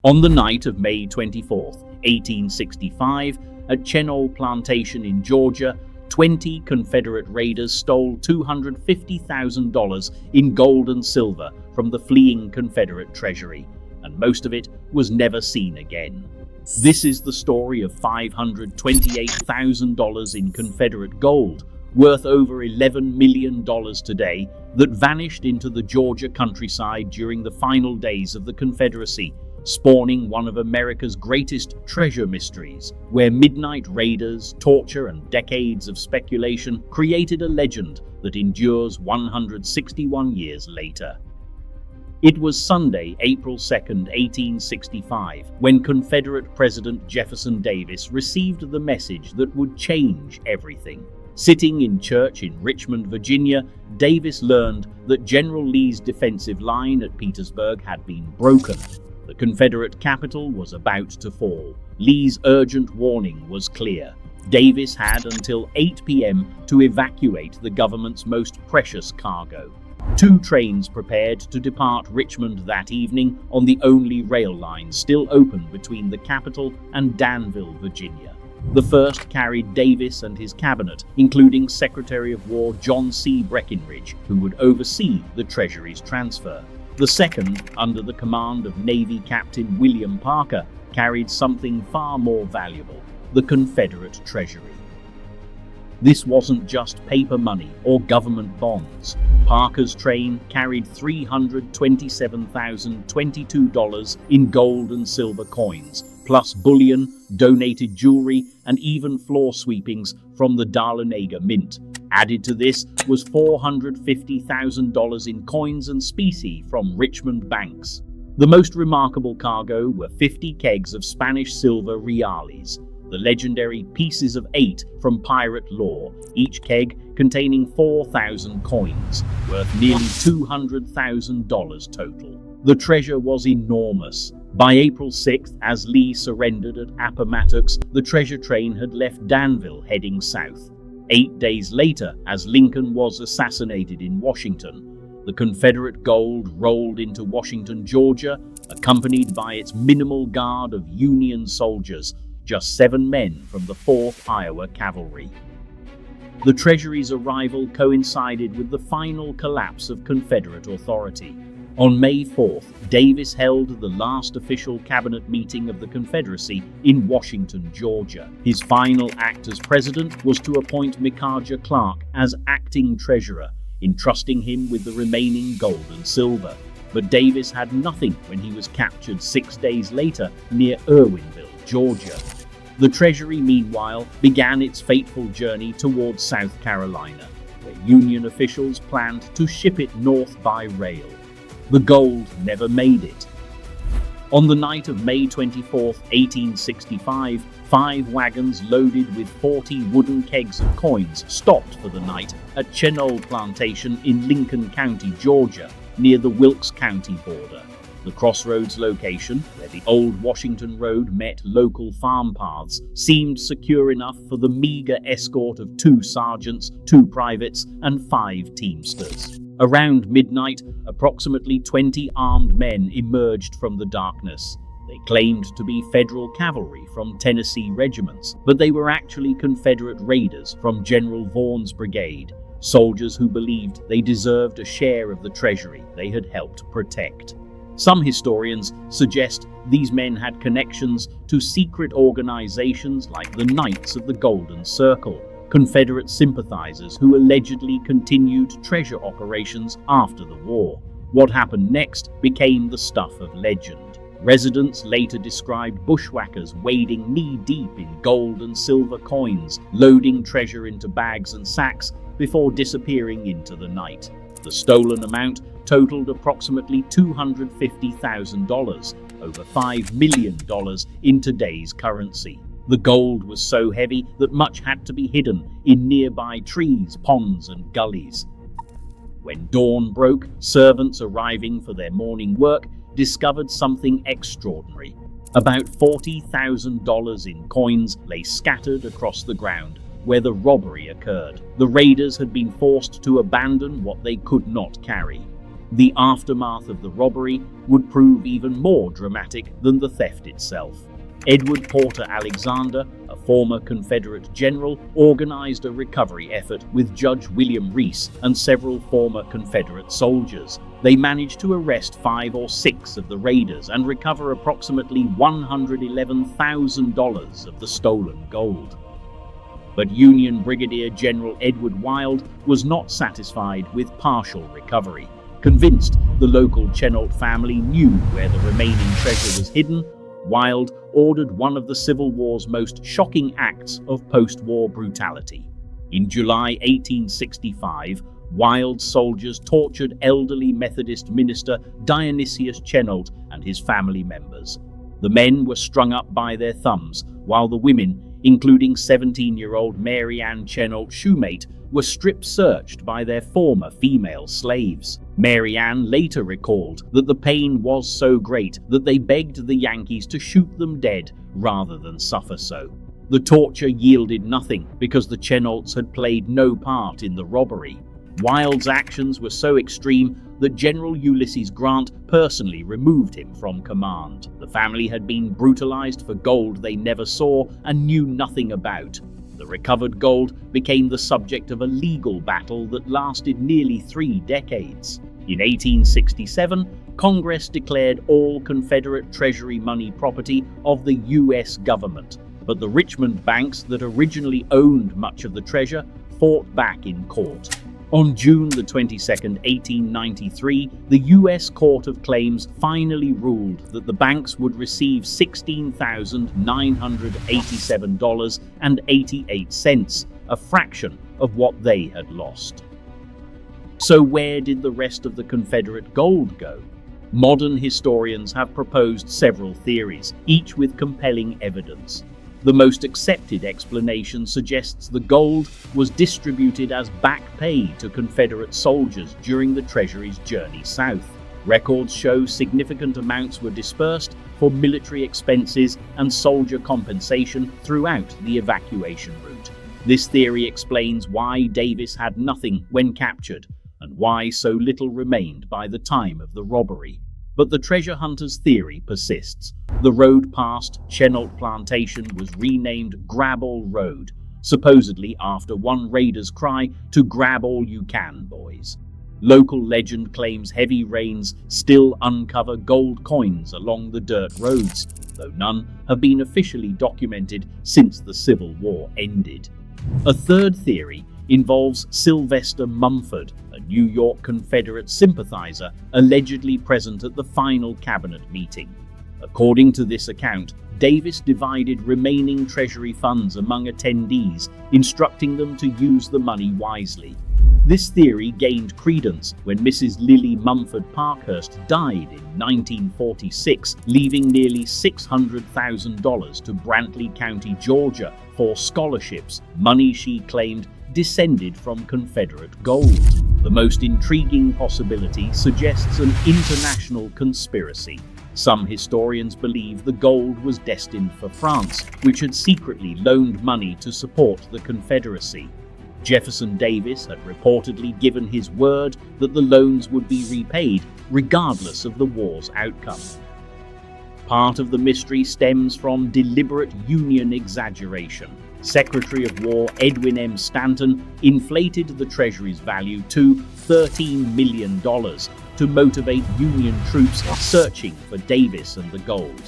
On the night of May 24, 1865, at Chennault Plantation in Georgia, 20 Confederate raiders stole $250,000 in gold and silver from the fleeing Confederate Treasury, and most of it was never seen again. This is the story of $528,000 in Confederate gold, worth over $11 million today, that vanished into the Georgia countryside during the final days of the Confederacy, spawning one of America's greatest treasure mysteries, where midnight raiders, torture, and decades of speculation created a legend that endures 161 years later. It was Sunday, April 2, 1865, when Confederate President Jefferson Davis received the message that would change everything. Sitting in church in Richmond, Virginia, Davis learned that General Lee's defensive line at Petersburg had been broken. The Confederate capital was about to fall. Lee's urgent warning was clear. Davis had until 8 p.m. to evacuate the government's most precious cargo. 2 trains prepared to depart Richmond that evening on the only rail line still open between the capital and Danville, Virginia. The first carried Davis and his cabinet, including Secretary of War John C. Breckinridge, who would oversee the Treasury's transfer. The second, under the command of Navy Captain William Parker, carried something far more valuable: the Confederate Treasury. This wasn't just paper money or government bonds. Parker's train carried $327,022 in gold and silver coins, plus bullion, donated jewelry, and even floor sweepings from the Dahlonega Mint. Added to this was $450,000 in coins and specie from Richmond banks. The most remarkable cargo were 50 kegs of Spanish silver reales, the legendary pieces of 8 from pirate lore, each keg containing 4,000 coins, worth nearly $200,000 total. The treasure was enormous. By April 6th, as Lee surrendered at Appomattox, the treasure train had left Danville heading south. 8 days later, as Lincoln was assassinated in Washington, the Confederate gold rolled into Washington, Georgia, accompanied by its minimal guard of Union soldiers, just 7 men from the 4th Iowa Cavalry. The Treasury's arrival coincided with the final collapse of Confederate authority. On May 4th, Davis held the last official cabinet meeting of the Confederacy in Washington, Georgia. His final act as president was to appoint Micajah Clark as acting treasurer, entrusting him with the remaining gold and silver. But Davis had nothing when he was captured 6 days later near Irwinville, Georgia. The Treasury, meanwhile, began its fateful journey towards South Carolina, where Union officials planned to ship it north by rail. The gold never made it. On the night of May 24, 1865, 5 wagons loaded with 40 wooden kegs of coins stopped for the night at Chennault Plantation in Lincoln County, Georgia, near the Wilkes County border. The crossroads location, where the old Washington Road met local farm paths, seemed secure enough for the meager escort of 2 sergeants, 2 privates, and 5 teamsters. Around midnight, approximately 20 armed men emerged from the darkness. They claimed to be Federal cavalry from Tennessee regiments, but they were actually Confederate raiders from General Vaughan's brigade, soldiers who believed they deserved a share of the treasury they had helped protect. Some historians suggest these men had connections to secret organizations like the Knights of the Golden Circle, Confederate sympathizers who allegedly continued treasure operations after the war. What happened next became the stuff of legend. Residents later described bushwhackers wading knee-deep in gold and silver coins, loading treasure into bags and sacks before disappearing into the night. The stolen amount totaled approximately $250,000, over $5 million in today's currency. The gold was so heavy that much had to be hidden in nearby trees, ponds, and gullies. When dawn broke, servants arriving for their morning work discovered something extraordinary. About $40,000 in coins lay scattered across the ground where the robbery occurred. The raiders had been forced to abandon what they could not carry. The aftermath of the robbery would prove even more dramatic than the theft itself. Edward Porter Alexander, a former Confederate general, organized a recovery effort with Judge William Reese and several former Confederate soldiers. They managed to arrest 5 or 6 of the raiders and recover approximately $111,000 of the stolen gold. But Union Brigadier General Edward Wild was not satisfied with partial recovery. Convinced the local Chennault family knew where the remaining treasure was hidden, Wild ordered one of the Civil War's most shocking acts of post-war brutality. In July 1865, Wild's soldiers tortured elderly Methodist minister Dionysius Chennault and his family members. The men were strung up by their thumbs, while the women, including 17-year-old Mary Ann Chennault Shoemate, were strip-searched by their former female slaves. Mary Ann later recalled that the pain was so great that they begged the Yankees to shoot them dead rather than suffer so. The torture yielded nothing because the Chennaults had played no part in the robbery. Wild's actions were so extreme that General Ulysses Grant personally removed him from command. The family had been brutalized for gold they never saw and knew nothing about. The recovered gold became the subject of a legal battle that lasted nearly 3 decades. In 1867, Congress declared all Confederate Treasury money property of the U.S. government, but the Richmond banks that originally owned much of the treasure fought back in court. On June 22, 1893, the U.S. Court of Claims finally ruled that the banks would receive $16,987.88, a fraction of what they had lost. So where did the rest of the Confederate gold go? Modern historians have proposed several theories, each with compelling evidence. The most accepted explanation suggests the gold was distributed as back pay to Confederate soldiers during the Treasury's journey south. Records show significant amounts were dispersed for military expenses and soldier compensation throughout the evacuation route. This theory explains why Davis had nothing when captured and why so little remained by the time of the robbery. But the treasure hunters' theory persists. The road past Chennault Plantation was renamed Grab All Road, supposedly after one raider's cry to grab all you can, boys. Local legend claims heavy rains still uncover gold coins along the dirt roads, though none have been officially documented since the Civil War ended. A third theory involves Sylvester Mumford, a New York Confederate sympathizer allegedly present at the final cabinet meeting. According to this account, Davis divided remaining Treasury funds among attendees, instructing them to use the money wisely. This theory gained credence when Mrs. Lily Mumford Parkhurst died in 1946, leaving nearly $600,000 to Brantley County, Georgia, for scholarships, money she claimed descended from Confederate gold. The most intriguing possibility suggests an international conspiracy. Some historians believe the gold was destined for France, which had secretly loaned money to support the Confederacy. Jefferson Davis had reportedly given his word that the loans would be repaid, regardless of the war's outcome. Part of the mystery stems from deliberate Union exaggeration. Secretary of War Edwin M. Stanton inflated the Treasury's value to $13 million to motivate Union troops searching for Davis and the gold.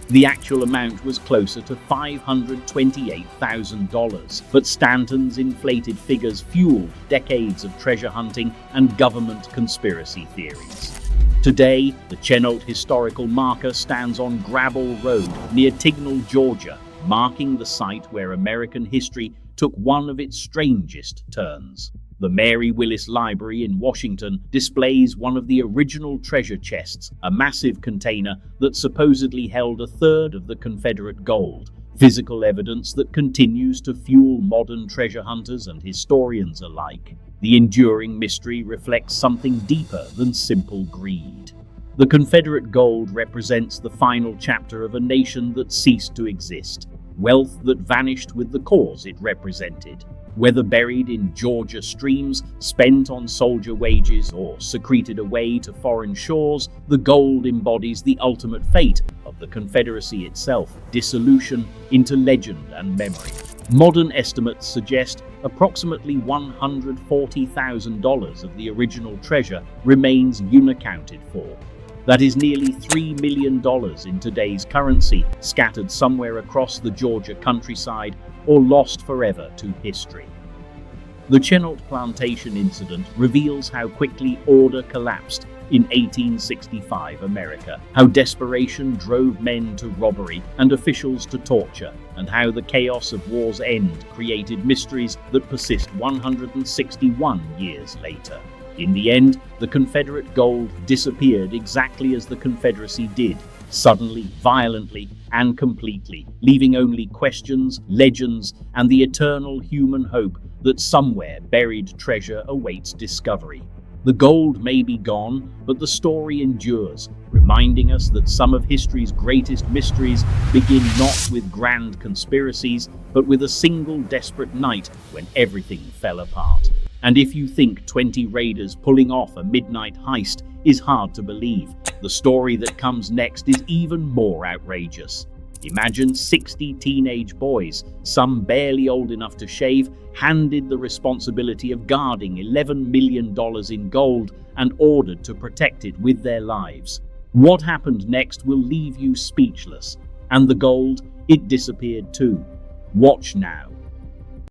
The actual amount was closer to $528,000, but Stanton's inflated figures fueled decades of treasure hunting and government conspiracy theories. Today, the Chennault historical marker stands on Grab All Road near Tignall, Georgia, marking the site where American history took one of its strangest turns. The Mary Willis Library in Washington displays one of the original treasure chests, a massive container that supposedly held a third of the Confederate gold, physical evidence that continues to fuel modern treasure hunters and historians alike. The enduring mystery reflects something deeper than simple greed. The Confederate gold represents the final chapter of a nation that ceased to exist, wealth that vanished with the cause it represented. Whether buried in Georgia streams, spent on soldier wages, or secreted away to foreign shores, the gold embodies the ultimate fate of the Confederacy itself, dissolution into legend and memory. Modern estimates suggest approximately $140,000 of the original treasure remains unaccounted for. That is nearly $3 million in today's currency, scattered somewhere across the Georgia countryside or lost forever to history. The Chennault Plantation incident reveals how quickly order collapsed in 1865 America, how desperation drove men to robbery and officials to torture, and how the chaos of war's end created mysteries that persist 161 years later. In the end, the Confederate gold disappeared exactly as the Confederacy did, suddenly, violently, and completely, leaving only questions, legends, and the eternal human hope that somewhere buried treasure awaits discovery. The gold may be gone, but the story endures, reminding us that some of history's greatest mysteries begin not with grand conspiracies, but with a single desperate night when everything fell apart. And if you think 20 raiders pulling off a midnight heist is hard to believe, the story that comes next is even more outrageous. Imagine 60 teenage boys, some barely old enough to shave, handed the responsibility of guarding $11 million in gold and ordered to protect it with their lives. What happened next will leave you speechless. And the gold, it disappeared too. Watch now,